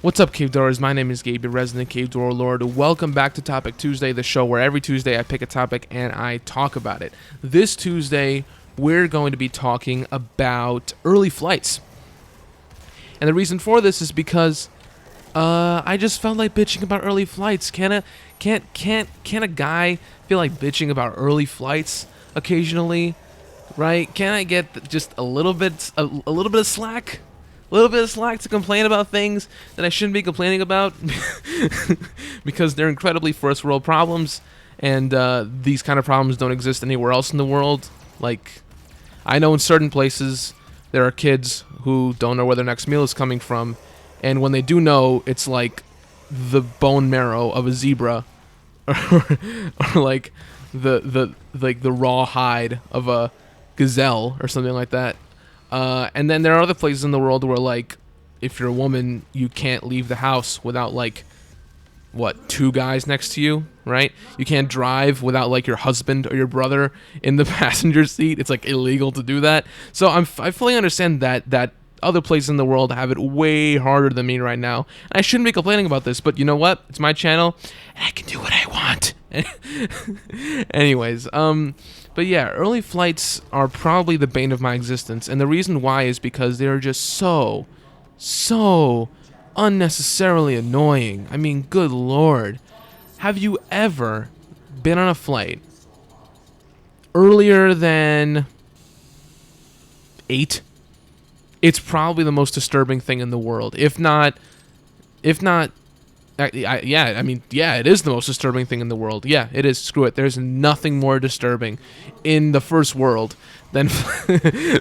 What's up, Cave Dwellers? My name is Gabe, your resident Cave Dweller Lord. Welcome back to Topic Tuesday, the show where every Tuesday I pick a topic and I talk about it. This Tuesday, we're going to be talking about early flights. And the reason for this is because I just felt like bitching about early flights. Can a guy feel like bitching about early flights occasionally? Right? Can I get just a little bit of slack? A little bit of slack to complain about things that I shouldn't be complaining about because they're incredibly first world problems, and these kind of problems don't exist anywhere else in the world. Like, I know in certain places there are kids who don't know where their next meal is coming from, and when they do know, it's like the bone marrow of a zebra, or like the raw hide of a gazelle or something like that. And then there are other places in the world where, like, if you're a woman, you can't leave the house without, like, two guys next to you, right? You can't drive without, like, your husband or your brother in the passenger seat. It's, like, illegal to do that. So I fully understand that other places in the world have it way harder than me right now. And I shouldn't be complaining about this, but you know what? It's my channel, and I can do what I want. Anyways, but yeah, early flights are probably the bane of my existence, and the reason why is because they're just so unnecessarily annoying. I mean, good lord. Have you ever been on a flight earlier than 8? It's probably the most disturbing thing in the world. If not, it is the most disturbing thing in the world. Yeah, it is. Screw it. There's nothing more disturbing in the first world than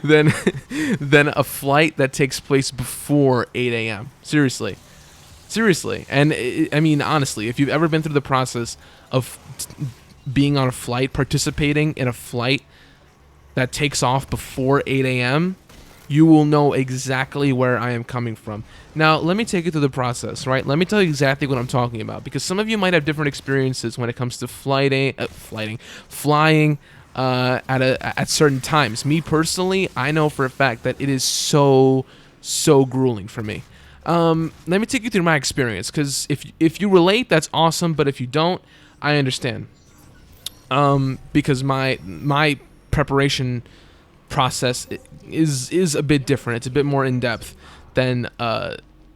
than a flight that takes place before 8 a.m. Seriously. And I mean, honestly, if you've ever been through the process of being on a flight, participating in a flight that takes off before 8 a.m., you will know exactly where I am coming from. Now, let me take you through the process, right? Let me tell you exactly what I'm talking about, because some of you might have different experiences when it comes to flying at certain times. Me personally, I know for a fact that it is so grueling for me. Let me take you through my experience, because if you relate, that's awesome, but if you don't, I understand. Because my preparation process is a bit different. It's a bit more in depth than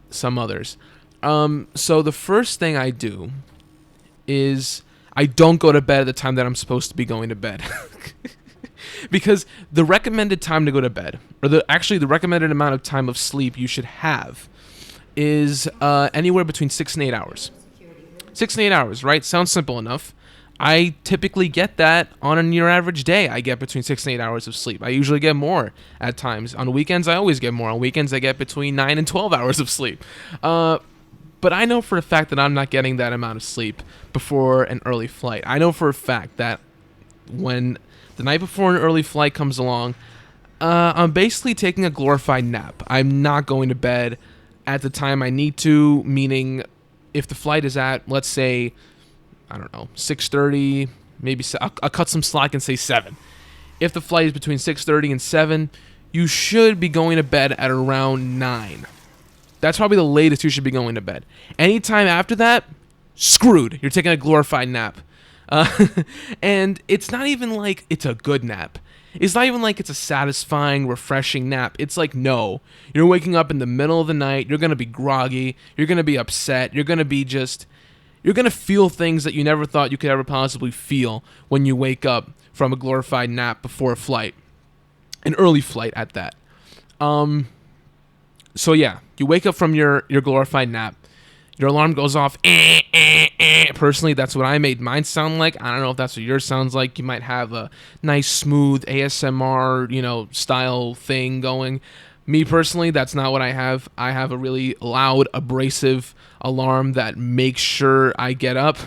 some others. So the first thing I do is I don't go to bed at the time that I'm supposed to be going to bed. Because the recommended time to go to bed, or the recommended amount of time of sleep you should have, is anywhere between 6 and 8 hours. 6 and 8 hours, right? Sounds simple enough. I typically get that on a near average day. I get between 6 and 8 hours of sleep. I usually get more at times. On weekends, I always get more. On weekends, I get between 9 and 12 hours of sleep. But I know for a fact that I'm not getting that amount of sleep before an early flight. I know for a fact that when the night before an early flight comes along, I'm basically taking a glorified nap. I'm not going to bed at the time I need to, meaning if the flight is at, let's say, I don't know, 6:30, maybe I'll cut some slack and say 7. If the flight is between 6:30 and 7, you should be going to bed at around 9. That's probably the latest you should be going to bed. Anytime after that, screwed. You're taking a glorified nap. And it's not even like it's a good nap. It's not even like it's a satisfying, refreshing nap. It's like, no. You're waking up in the middle of the night. You're going to be groggy. You're going to be upset. You're going to feel things that you never thought you could ever possibly feel when you wake up from a glorified nap before a flight. An early flight at that. So yeah, you wake up from your glorified nap. Your alarm goes off. Personally, that's what I made mine sound like. I don't know if that's what yours sounds like. You might have a nice, smooth ASMR, style thing going. Me personally, that's not what I have. I have a really loud, abrasive alarm that makes sure I get up.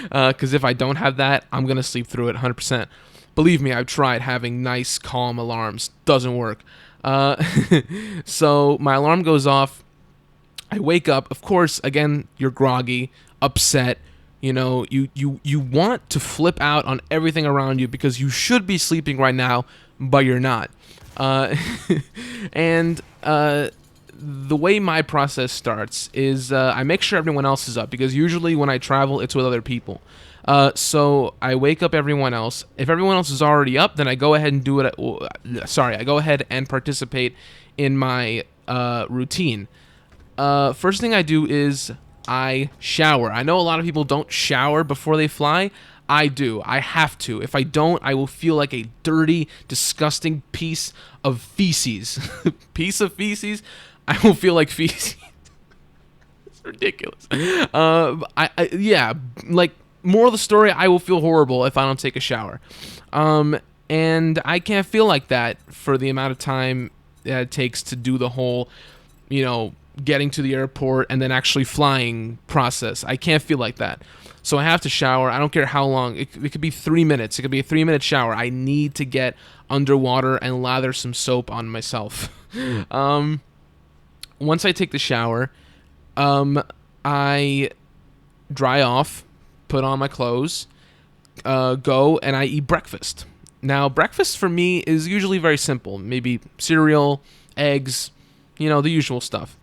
Because if I don't have that, I'm going to sleep through it 100%. Believe me, I've tried having nice, calm alarms. Doesn't work. So my alarm goes off. I wake up. Of course, again, you're groggy, upset. You want to flip out on everything around you because you should be sleeping right now, but you're not. And the way my process starts is I make sure everyone else is up, because usually when I travel, it's with other people. So I wake up everyone else. If everyone else is already up, then I go ahead and do it. I go ahead and participate in my routine. First thing I do is I shower. I know a lot of people don't shower before they fly. I do. I have to. If I don't, I will feel like a dirty, disgusting piece of feces. Piece of feces? I will feel like feces. It's ridiculous. Yeah, like, moral of the story, I will feel horrible if I don't take a shower. And I can't feel like that for the amount of time that it takes to do the whole, getting to the airport and then actually flying process. I can't feel like that. So I have to shower. I don't care how long. It could be 3 minutes. It could be a 3-minute shower. I need to get underwater and lather some soap on myself. Once I take the shower, I dry off, put on my clothes, go, and I eat breakfast. Now, breakfast for me is usually very simple. Maybe cereal, eggs, the usual stuff.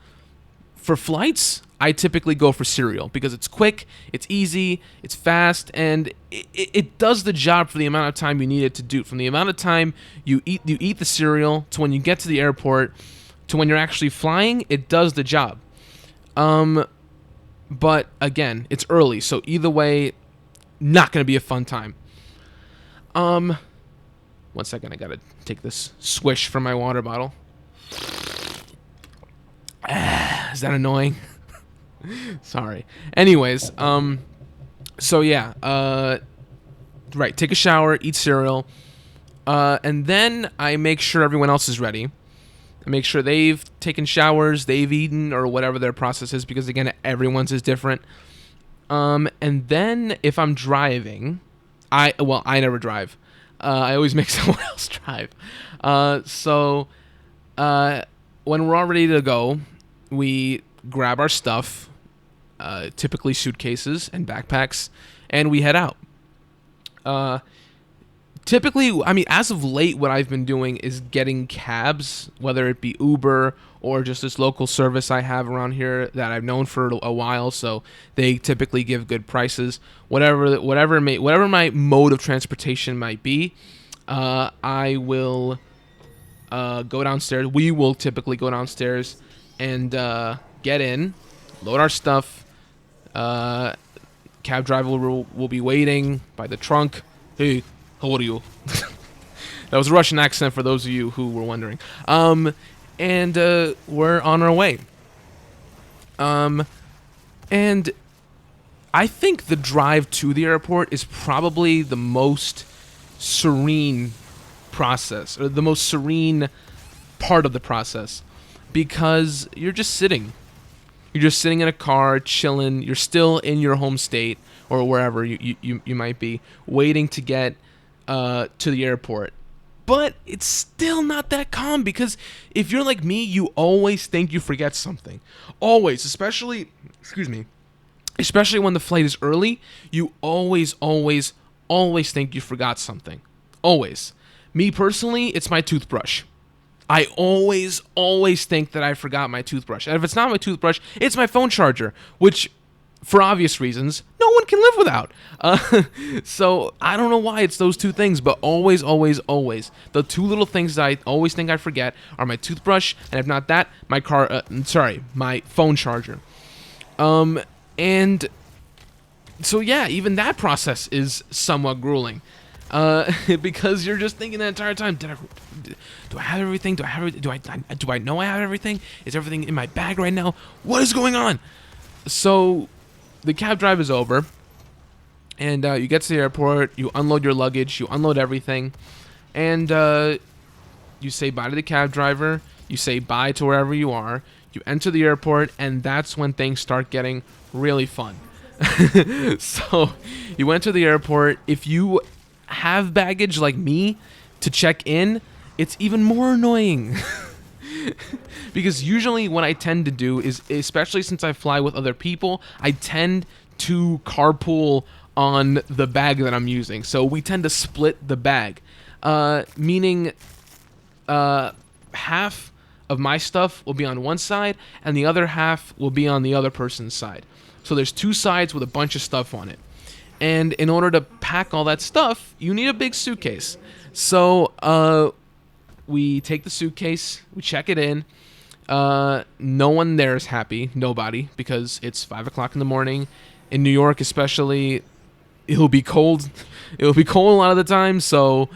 For flights, I typically go for cereal because it's quick, it's easy, it's fast, and it does the job for the amount of time you need it to do. From the amount of time you eat the cereal to when you get to the airport to when you're actually flying, it does the job. But again, it's early, so either way, not going to be a fun time. 1 second, I got to take this swish from my water bottle. Is that annoying? Sorry. Anyways, so yeah, right, take a shower, eat cereal, and then I make sure everyone else is ready. I make sure they've taken showers, they've eaten, or whatever their process is, because again, everyone's is different. And then if I'm driving, I never drive. I always make someone else drive. So when we're all ready to go, we grab our stuff, typically suitcases and backpacks, and we head out. Typically, as of late, what I've been doing is getting cabs, whether it be Uber or just this local service I have around here that I've known for a while, so they typically give good prices. Whatever my mode of transportation might be, I will go downstairs. We will typically go downstairs and get in, load our stuff. Cab driver will be waiting by the trunk. Hey, how old are you? That was a Russian accent for those of you who were wondering. And we're on our way. And I think the drive to the airport is probably the most serene process, or the most serene part of the process, because you're just sitting. You're just sitting in a car, chilling. You're still in your home state or wherever you might be, waiting to get to the airport. But it's still not that calm, because if you're like me, you always think you forget something. Always, especially when the flight is early, you always think you forgot something. Always. Me personally, it's my toothbrush. I always think that I forgot my toothbrush. And if it's not my toothbrush, it's my phone charger, which, for obvious reasons, no one can live without. So I don't know why it's those two things, but always, the two little things that I always think I forget are my toothbrush, and if not that, my phone charger. And so yeah, even that process is somewhat grueling. Because you're just thinking the entire time, do I have everything? Do I know I have everything? Is everything in my bag right now? What is going on? So the cab drive is over, and you get to the airport, you unload your luggage, you unload everything, and you say bye to the cab driver, you say bye to wherever you are, you enter the airport, and that's when things start getting really fun. So you enter the airport. If you have baggage like me to check in, it's even more annoying. Because usually what I tend to do is, especially since I fly with other people, I tend to carpool on the bag that I'm using. So we tend to split the bag, meaning half of my stuff will be on one side, and the other half will be on the other person's side. So there's two sides with a bunch of stuff on it. And in order to pack all that stuff, you need a big suitcase. So we take the suitcase, we check it in. No one there is happy, nobody, because it's 5 o'clock in the morning. In New York especially, it'll be cold. It'll be cold a lot of the time, so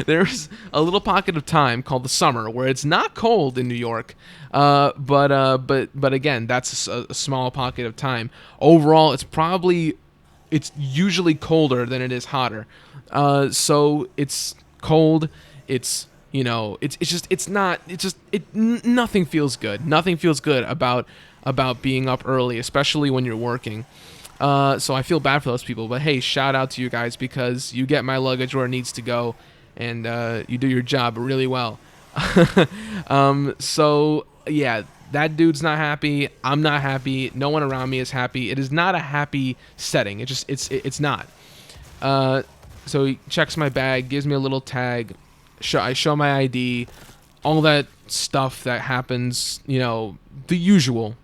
there's a little pocket of time called the summer where it's not cold in New York, but again, that's a small pocket of time. Overall, it's usually colder than it is hotter, so it's cold. It's nothing feels good. Nothing feels good about being up early, especially when you're working. So I feel bad for those people, but hey, shout out to you guys because you get my luggage where it needs to go, and you do your job really well. So yeah, that dude's not happy. I'm not happy. No one around me is happy. It is not a happy setting. It's not. So he checks my bag, gives me a little tag. I show my ID, all that stuff that happens. The usual.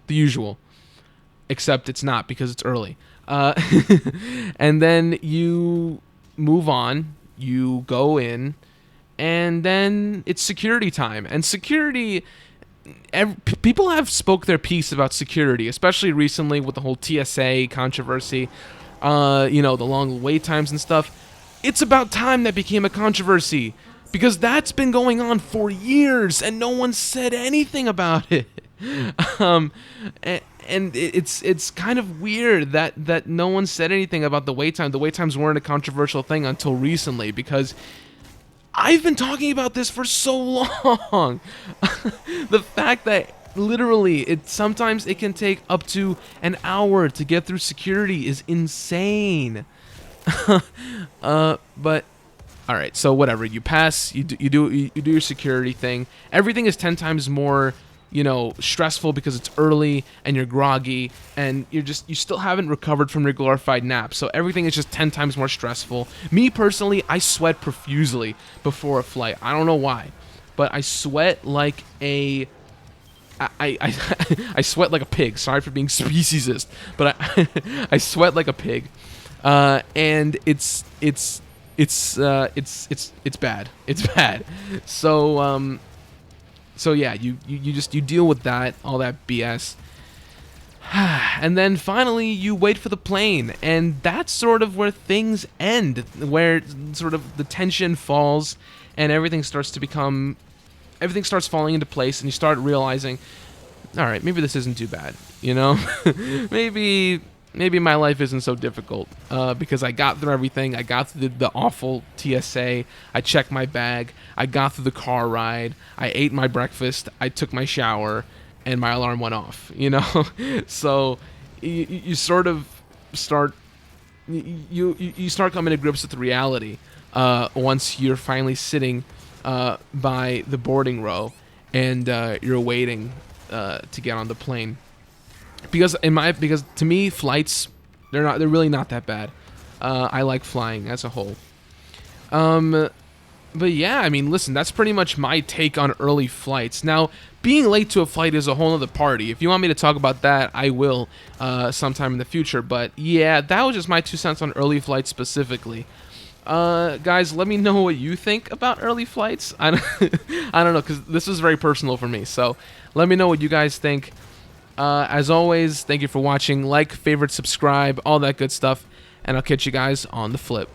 Except it's not because it's early. And then you move on, you go in, and then it's security time. And security, people have spoke their piece about security, especially recently with the whole TSA controversy, the long wait times and stuff. It's about time that became a controversy because that's been going on for years and no one said anything about it. And it's kind of weird that no one said anything about the wait time. The wait times weren't a controversial thing until recently because I've been talking about this for so long. The fact that literally sometimes it can take up to an hour to get through security is insane. But all right, so whatever, you pass, you do your security thing. Everything is 10 times more stressful because it's early and you're groggy and you still haven't recovered from your glorified nap. So everything is just 10 times more stressful. Me personally, I sweat profusely before a flight. I don't know why, but I sweat like I sweat like a pig. Sorry for being speciesist, but I sweat like a pig. And it's bad. It's bad. So yeah, you deal with that, all that BS. And then finally you wait for the plane, and that's sort of where things end, where sort of the tension falls and everything starts falling into place, and you start realizing, all right, maybe this isn't too bad, maybe my life isn't so difficult, because I got through everything. I got through the awful TSA. I checked my bag. I got through the car ride. I ate my breakfast. I took my shower, and my alarm went off. So you sort of start you start coming to grips with the reality once you're finally sitting by the boarding row and you're waiting to get on the plane. Because to me, flights, they're really not that bad. I like flying as a whole. But yeah, I mean, listen, that's pretty much my take on early flights. Now, being late to a flight is a whole other party. If you want me to talk about that, I will sometime in the future. But yeah, that was just my 2 cents on early flights specifically. Guys, let me know what you think about early flights. I don't know, because this is very personal for me. So let me know what you guys think. As always, thank you for watching. Like, favorite, subscribe, all that good stuff. And I'll catch you guys on the flip.